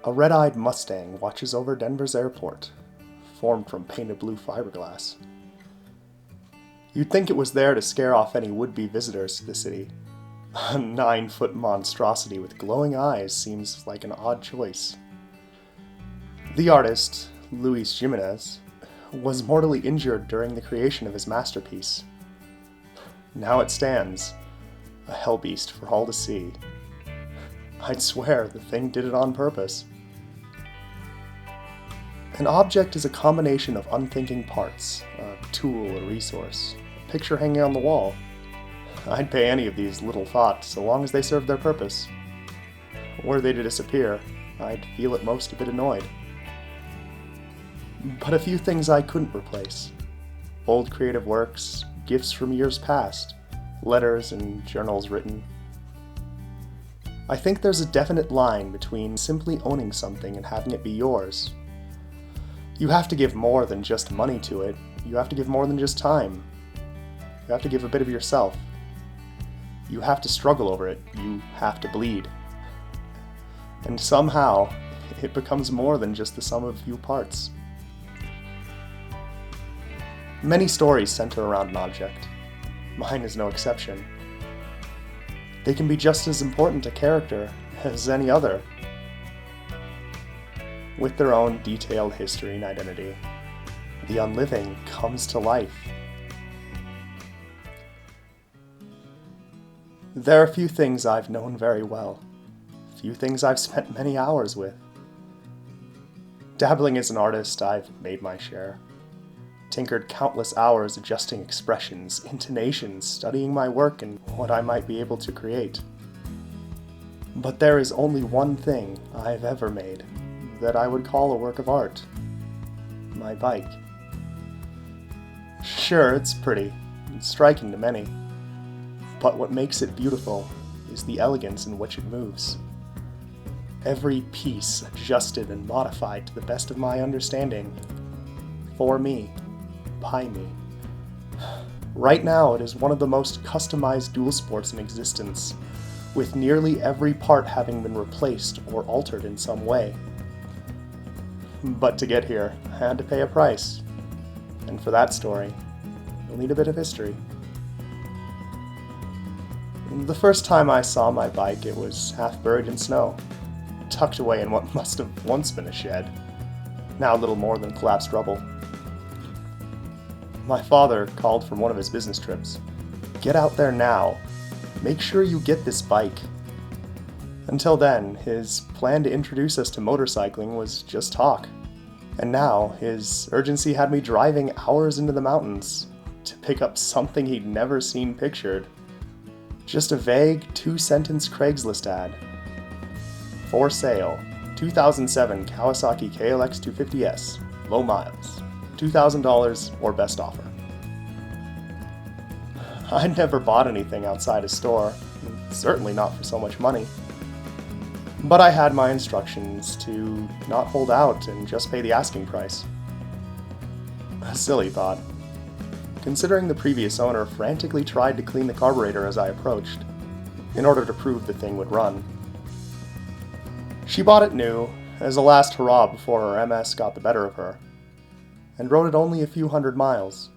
A red-eyed Mustang watches over Denver's airport, formed from painted blue fiberglass. You'd think it was there to scare off any would-be visitors to the city. A 9-foot monstrosity with glowing eyes seems like an odd choice. The artist, Luis Jimenez, was mortally injured during the creation of his masterpiece. Now it stands, a hellbeast for all to see. I'd swear the thing did it on purpose. An object is a combination of unthinking parts, a tool, a resource, a picture hanging on the wall. I'd pay any of these little thoughts so long as they served their purpose. Were they to disappear, I'd feel at most a bit annoyed. But a few things I couldn't replace. Old creative works, gifts from years past, letters and journals written. I think there's a definite line between simply owning something and having it be yours. You have to give more than just money to it. You have to give more than just time. You have to give a bit of yourself. You have to struggle over it. You have to bleed. And somehow, it becomes more than just the sum of few parts. Many stories center around an object. Mine is no exception. They can be just as important a character as any other, with their own detailed history and identity. The unliving comes to life. There are few things I've known very well, few things I've spent many hours with. Dabbling as an artist, I've made my share. Tinkered countless hours adjusting expressions, intonations, studying my work and what I might be able to create. But there is only one thing I've ever made that I would call a work of art. My bike. Sure, it's pretty, and striking to many, but what makes it beautiful is the elegance in which it moves. Every piece adjusted and modified to the best of my understanding. For me. By me. Right now, it is one of the most customized Dualsports in existence, with nearly every part having been replaced or altered in some way. But to get here, I had to pay a price. And for that story, you'll need a bit of history. The first time I saw my bike, it was half buried in snow, tucked away in what must have once been a shed, now little more than collapsed rubble. My father called from one of his business trips. Get out there now. Make sure you get this bike. Until then, his plan to introduce us to motorcycling was just talk. And now, his urgency had me driving hours into the mountains to pick up something he'd never seen pictured. Just a vague 2-sentence Craigslist ad. For sale, 2007 Kawasaki KLX 250S, low miles. $2,000 or best offer. I'd never bought anything outside a store, certainly not for so much money. But I had my instructions to not hold out and just pay the asking price. A silly thought, considering the previous owner frantically tried to clean the carburetor as I approached, in order to prove the thing would run. She bought it new, as a last hurrah before her MS got the better of her, and rode it only a few hundred miles.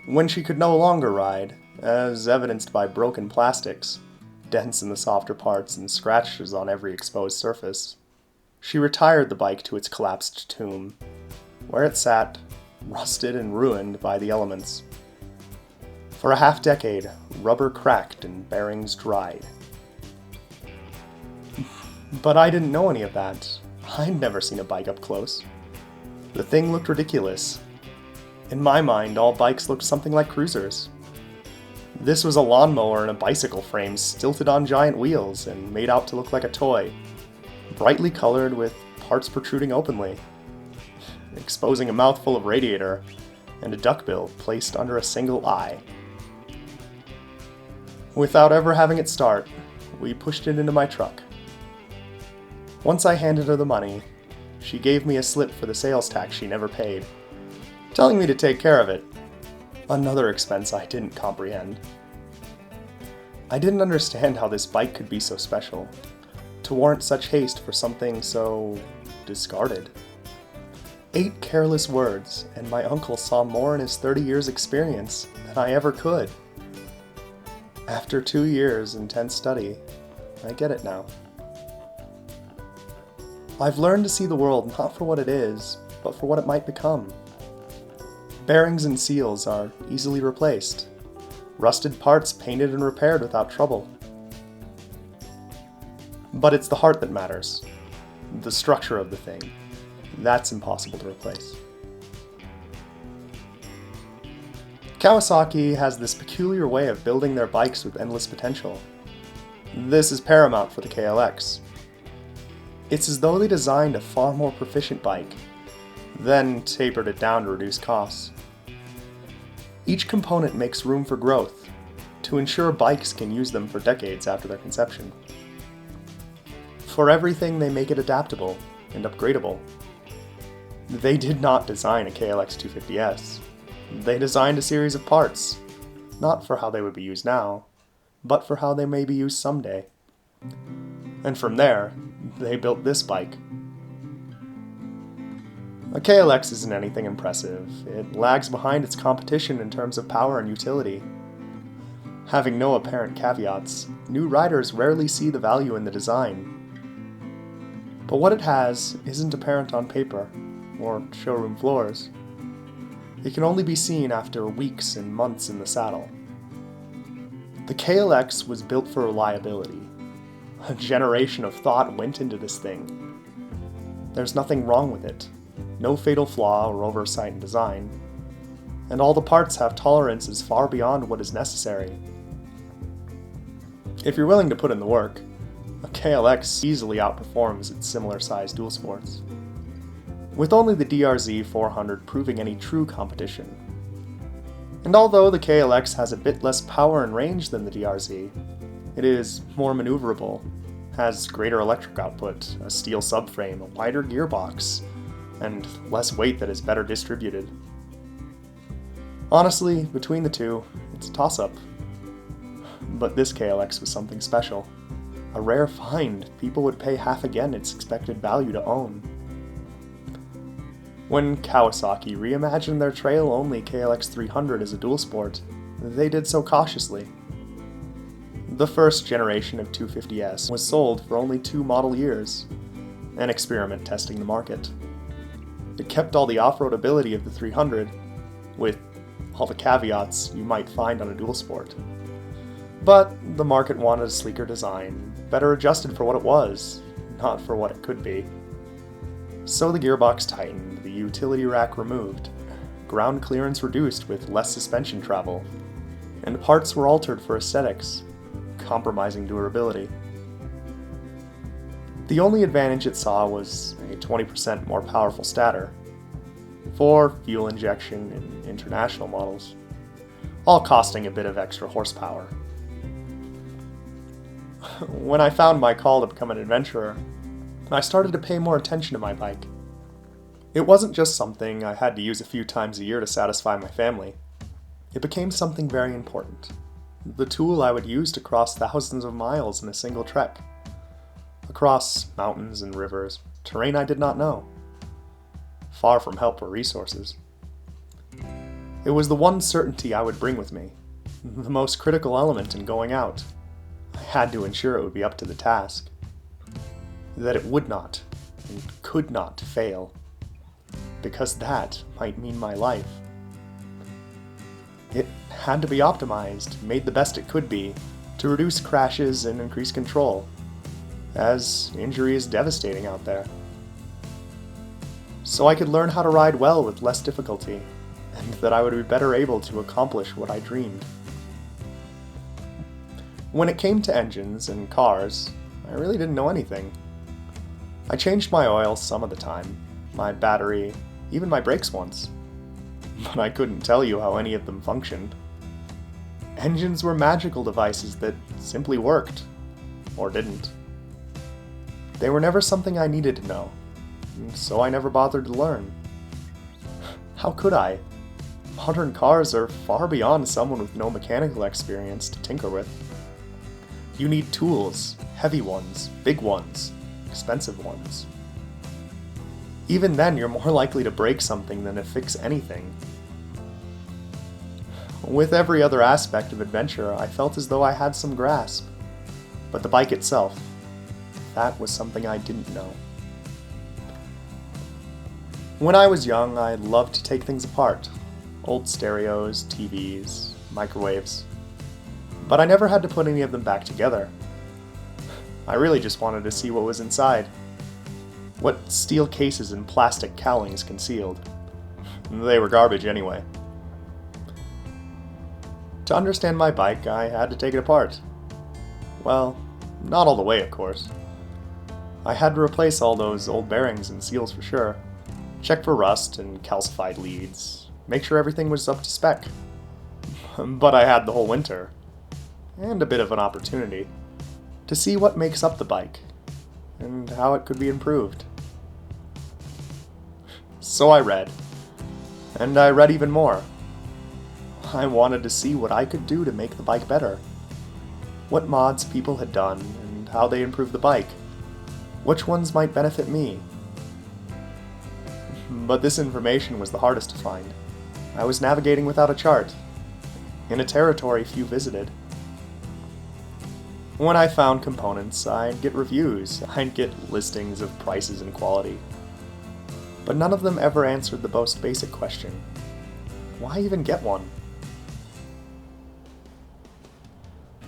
When she could no longer ride, as evidenced by broken plastics, dents in the softer parts and scratches on every exposed surface, she retired the bike to its collapsed tomb, where it sat, rusted and ruined by the elements. For a half-decade, rubber cracked and bearings dried. But I didn't know any of that. I'd never seen a bike up close. The thing looked ridiculous. In my mind, all bikes looked something like cruisers. This was a lawnmower and a bicycle frame stilted on giant wheels and made out to look like a toy, brightly colored with parts protruding openly, exposing a mouthful of radiator and a duckbill placed under a single eye. Without ever having it start, we pushed it into my truck. Once I handed her the money, she gave me a slip for the sales tax she never paid, telling me to take care of it. Another expense I didn't comprehend. I didn't understand how this bike could be so special, to warrant such haste for something so discarded. 8 careless words, and my uncle saw more in his 30 years' experience than I ever could. After 2 years' intense study, I get it now. I've learned to see the world not for what it is, but for what it might become. Bearings and seals are easily replaced. Rusted parts painted and repaired without trouble. But it's the heart that matters. The structure of the thing. That's impossible to replace. Kawasaki has this peculiar way of building their bikes with endless potential. This is paramount for the KLX. It's as though they designed a far more proficient bike, then tapered it down to reduce costs. Each component makes room for growth, to ensure bikes can use them for decades after their conception. For everything, they make it adaptable and upgradable. They did not design a KLX 250S. They designed a series of parts, not for how they would be used now, but for how they may be used someday. And from there, they built this bike. A KLX isn't anything impressive. It lags behind its competition in terms of power and utility. Having no apparent caveats, new riders rarely see the value in the design. But what it has isn't apparent on paper, or showroom floors. It can only be seen after weeks and months in the saddle. The KLX was built for reliability. A generation of thought went into this thing. There's nothing wrong with it. No fatal flaw or oversight in design. And all the parts have tolerances far beyond what is necessary. If you're willing to put in the work, a KLX easily outperforms its similar-sized Dualsports, with only the DRZ 400 proving any true competition. And although the KLX has a bit less power and range than the DRZ, it is more maneuverable, has greater electric output, a steel subframe, a wider gearbox, and less weight that is better distributed. Honestly, between the two, it's a toss-up. But this KLX was something special. A rare find people would pay half again its expected value to own. When Kawasaki reimagined their trail-only KLX 300 as a Dualsport, they did so cautiously. The first generation of 250S was sold for only 2 model years, an experiment testing the market. It kept all the off-road ability of the 300, with all the caveats you might find on a Dualsport. But the market wanted a sleeker design, better adjusted for what it was, not for what it could be. So the gearbox tightened, the utility rack removed, ground clearance reduced with less suspension travel, and parts were altered for aesthetics, compromising durability. The only advantage it saw was a 20% more powerful stator, for fuel injection in international models, all costing a bit of extra horsepower. When I found my call to become an adventurer, I started to pay more attention to my bike. It wasn't just something I had to use a few times a year to satisfy my family. It became something very important. The tool I would use to cross thousands of miles in a single trek. Across mountains and rivers, terrain I did not know. Far from help or resources. It was the one certainty I would bring with me, the most critical element in going out. I had to ensure it would be up to the task. That it would not, and could not fail. Because that might mean my life. It had to be optimized, made the best it could be, to reduce crashes and increase control, as injury is devastating out there. So I could learn how to ride well with less difficulty, and that I would be better able to accomplish what I dreamed. When it came to engines and cars, I really didn't know anything. I changed my oil some of the time, my battery, even my brakes once. But I couldn't tell you how any of them functioned. Engines were magical devices that simply worked, or didn't. They were never something I needed to know, so I never bothered to learn. How could I? Modern cars are far beyond someone with no mechanical experience to tinker with. You need tools, Heavy ones, big ones, expensive ones. Even then, you're more likely to break something than to fix anything. With every other aspect of adventure, I felt as though I had some grasp. But the bike itself, that was something I didn't know. When I was young, I loved to take things apart. Old stereos, TVs, microwaves. But I never had to put any of them back together. I really just wanted to see what was inside. What steel cases and plastic cowlings concealed. They were garbage anyway. To understand my bike, I had to take it apart. Well, not all the way, of course. I had to replace all those old bearings and seals for sure, check for rust and calcified leads, make sure everything was up to spec. But I had the whole winter, and a bit of an opportunity, to see what makes up the bike, and how it could be improved. So I read, and I read even more. I wanted to see what I could do to make the bike better. What mods people had done, and how they improved the bike. Which ones might benefit me. But this information was the hardest to find. I was navigating without a chart, in a territory few visited. When I found components, I'd get reviews, I'd get listings of prices and quality. But none of them ever answered the most basic question. Why even get one?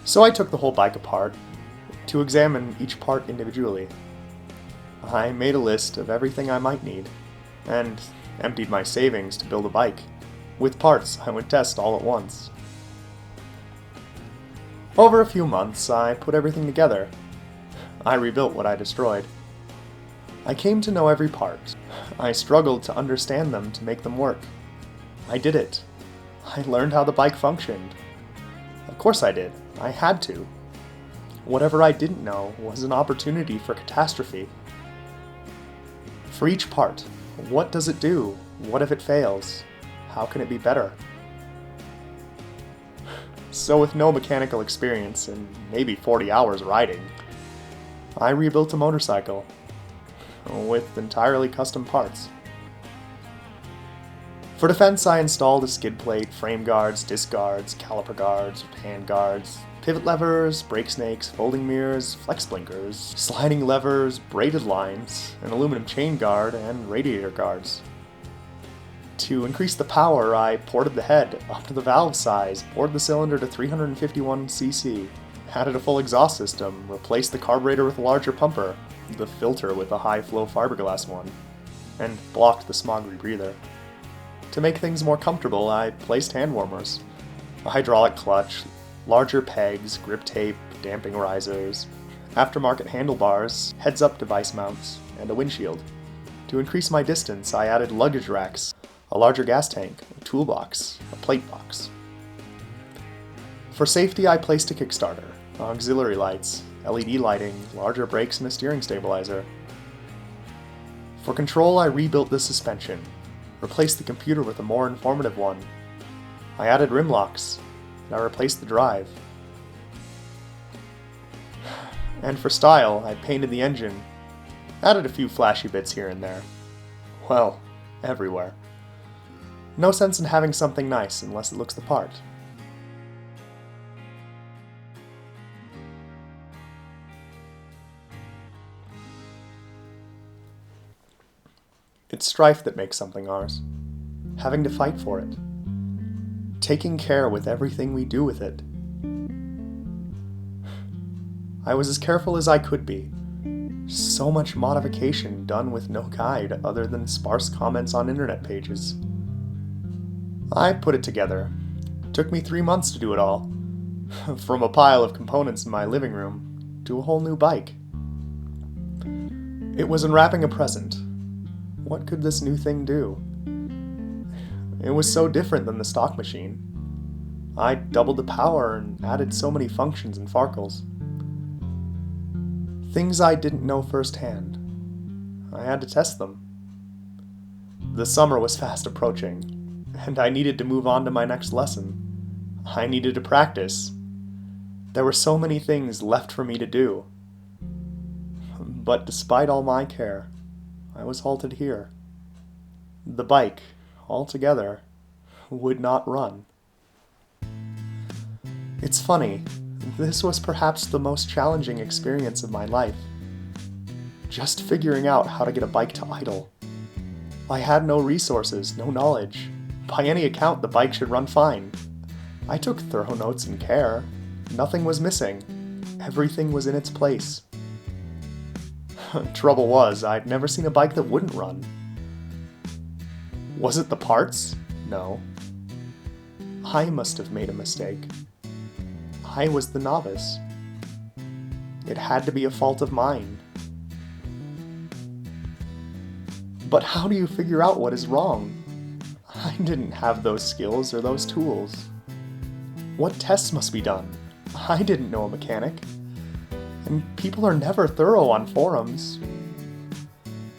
So I took the whole bike apart to examine each part individually. I made a list of everything I might need, and emptied my savings to build a bike, with parts I would test all at once. Over a few months, I put everything together. I rebuilt what I destroyed. I came to know every part. I struggled to understand them to make them work. I did it. I learned how the bike functioned. Of course I did. I had to. Whatever I didn't know was an opportunity for catastrophe. For each part, what does it do? What if it fails? How can it be better? So with no mechanical experience and maybe 40 hours riding, I rebuilt a motorcycle with entirely custom parts. For defense, I installed a skid plate, frame guards, disc guards, caliper guards, hand guards, pivot levers, brake snakes, folding mirrors, flex blinkers, sliding levers, braided lines, an aluminum chain guard, and radiator guards. To increase the power, I ported the head up to the valve size, bored the cylinder to 351 cc, added a full exhaust system, replaced the carburetor with a larger pumper, the filter with a high-flow fiberglass one, and blocked the smog rebreather. To make things more comfortable, I placed hand warmers, a hydraulic clutch, larger pegs, grip tape, damping risers, aftermarket handlebars, heads-up device mounts, and a windshield. To increase my distance, I added luggage racks, a larger gas tank, a toolbox, a plate box. For safety, I placed a kickstarter, auxiliary lights, LED lighting, larger brakes, and a steering stabilizer. For control, I rebuilt the suspension, replaced the computer with a more informative one. I added rim locks, and I replaced the drive. And for style, I painted the engine, added a few flashy bits here and there. Well, everywhere. No sense in having something nice unless it looks the part. It's strife that makes something ours. Having to fight for it. Taking care with everything we do with it. I was as careful as I could be. So much modification done with no guide other than sparse comments on internet pages. I put it together. Took me 3 months to do it all. From a pile of components in my living room to a whole new bike. It was unwrapping a present. What could this new thing do? It was so different than the stock machine. I doubled the power and added so many functions and farkles. Things I didn't know firsthand. I had to test them. The summer was fast approaching, and I needed to move on to my next lesson. I needed to practice. There were so many things left for me to do. But despite all my care, I was halted here. The bike, altogether, would not run. It's funny, this was perhaps the most challenging experience of my life. Just figuring out how to get a bike to idle. I had no resources, no knowledge. By any account, the bike should run fine. I took thorough notes and care. Nothing was missing. Everything was in its place. Trouble was, I'd never seen a bike that wouldn't run. Was it the parts? No. I must have made a mistake. I was the novice. It had to be a fault of mine. But how do you figure out what is wrong? I didn't have those skills or those tools. What tests must be done? I didn't know a mechanic. And people are never thorough on forums.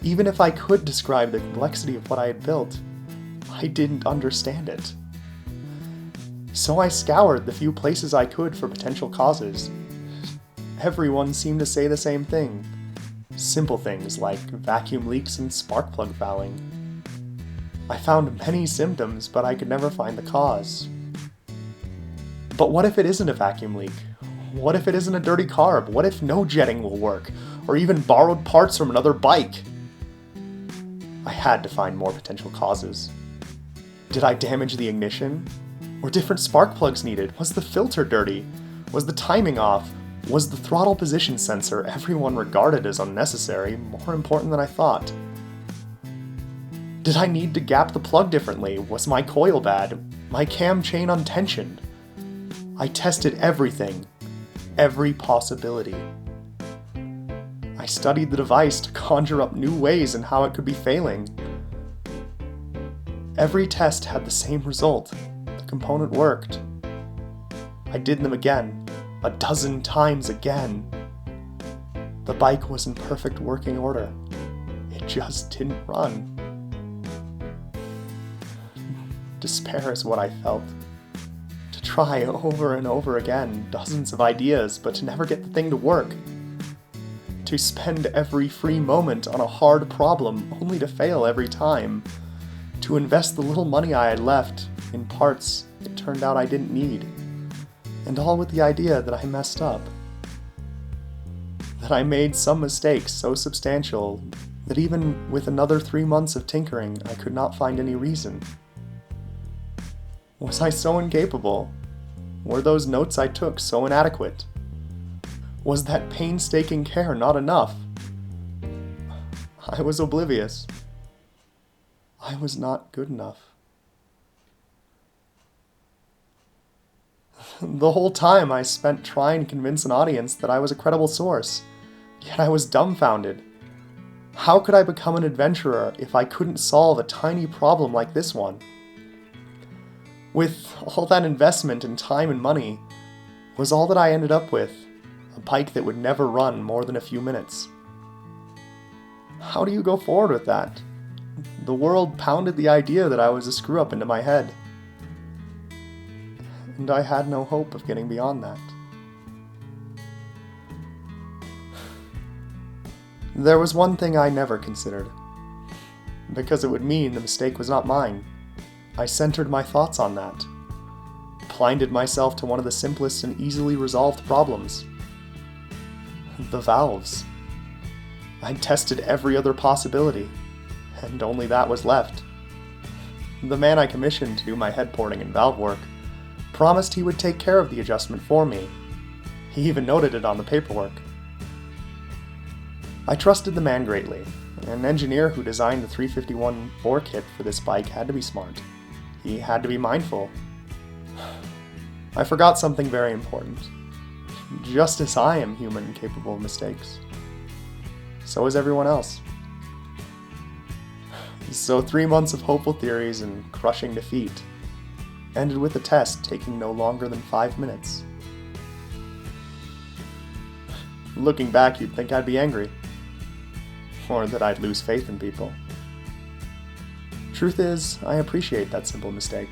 Even if I could describe the complexity of what I had built, I didn't understand it. So I scoured the few places I could for potential causes. Everyone seemed to say the same thing. Simple things like vacuum leaks and spark plug fouling. I found many symptoms, but I could never find the cause. But what if it isn't a vacuum leak? What if it isn't a dirty carb? What if no jetting will work? Or even borrowed parts from another bike? I had to find more potential causes. Did I damage the ignition? Were different spark plugs needed? Was the filter dirty? Was the timing off? Was the throttle position sensor everyone regarded as unnecessary more important than I thought? Did I need to gap the plug differently? Was my coil bad? My cam chain untensioned? I tested everything, every possibility. I studied the device to conjure up new ways in how it could be failing. Every test had the same result. The component worked. I did them again. A dozen times again. The bike was in perfect working order. It just didn't run. Despair is what I felt. To try over and over again, dozens of ideas, but to never get the thing to work. To spend every free moment on a hard problem, only to fail every time. To invest the little money I had left in parts it turned out I didn't need. And all with the idea that I messed up. That I made some mistakes so substantial that even with another 3 months of tinkering, I could not find any reason. Was I so incapable? Were those notes I took so inadequate? Was that painstaking care not enough? I was oblivious. I was not good enough. The whole time I spent trying to convince an audience that I was a credible source, yet I was dumbfounded. How could I become an adventurer if I couldn't solve a tiny problem like this one? With all that investment in time and money, was all that I ended up with a bike that would never run more than a few minutes. How do you go forward with that? The world pounded the idea that I was a screw-up into my head. And I had no hope of getting beyond that. There was one thing I never considered. Because it would mean the mistake was not mine. I centered my thoughts on that. Blinded myself to one of the simplest and easily resolved problems. The valves. I'd tested every other possibility, and only that was left. The man I commissioned to do my head porting and valve work promised he would take care of the adjustment for me. He even noted it on the paperwork. I trusted the man greatly. An engineer who designed the 351 bore kit for this bike had to be smart. He had to be mindful. I forgot something very important. Just as I am human and capable of mistakes, so is everyone else. So 3 months of hopeful theories and crushing defeat ended with the test taking no longer than 5 minutes. Looking back, you'd think I'd be angry. Or that I'd lose faith in people. Truth is, I appreciate that simple mistake.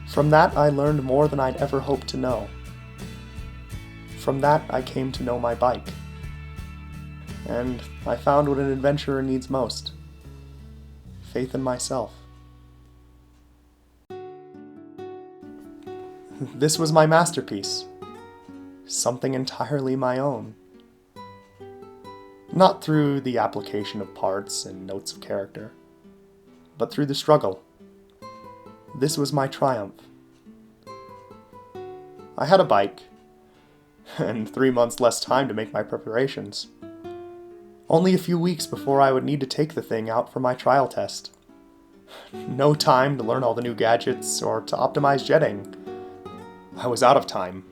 From that, I learned more than I'd ever hoped to know. From that, I came to know my bike. and I found what an adventurer needs most: faith in myself. This was my masterpiece, something entirely my own. Not through the application of parts and notes of character, but through the struggle. This was my triumph. I had a bike, and 3 months less time to make my preparations. Only a few weeks before I would need to take the thing out for my trial test. No time to learn all the new gadgets or to optimize jetting. I was out of time.